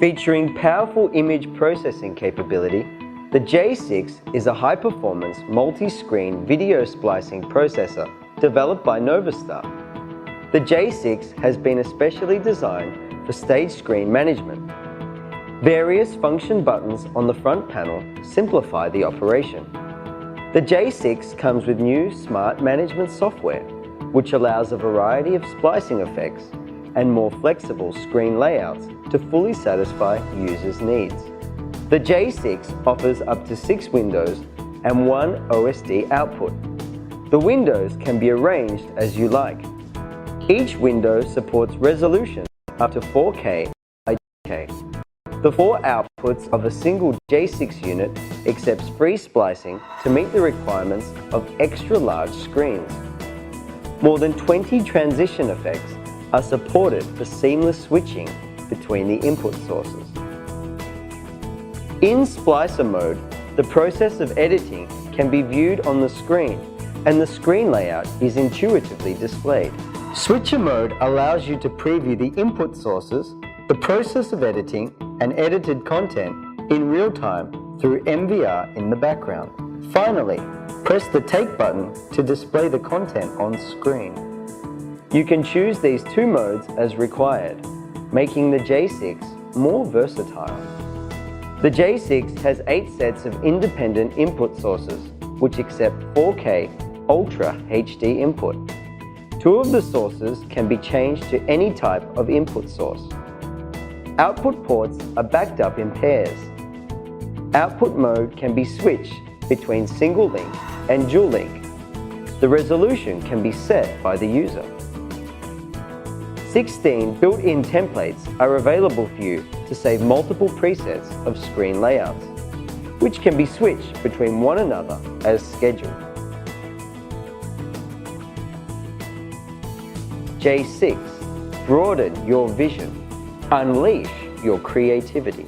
Featuring powerful image processing capability, the J6 is a high-performance multi-screen video splicing processor developed by NovaStar. The J6 has been especially designed for stage screen management. Various function buttons on the front panel simplify the operation. The J6 comes with new smart management software, which allows a variety of splicing effects and more flexible screen layouts to fully satisfy users' needs. The J6 offers up to 6 windows and 1 OSD output. The windows can be arranged as you like. Each window supports resolution up to 4K by 8K. The 4 outputs of a single J6 unit accepts free splicing to meet the requirements of extra-large screens. More than 20 transition effects are supported for seamless switching between the input sources. In Splicer mode, the process of editing can be viewed on the screen, and the screen layout is intuitively displayed. Switcher mode allows you to preview the input sources, the process of editing, and edited content in real time through MVR in the background. Finally, press the Take button to display the content on screen. You can choose these 2 modes as required, making the J6 more versatile. The J6 has 8 sets of independent input sources, which accept 4K Ultra HD input. 2 of the sources can be changed to any type of input source. Output ports are backed up in pairs. Output mode can be switched between single link and dual link. The resolution can be set by the user. 16 built-in templates are available for you to save multiple presets of screen layouts, which can be switched between one another as scheduled. J6, broaden your vision, unleash your creativity.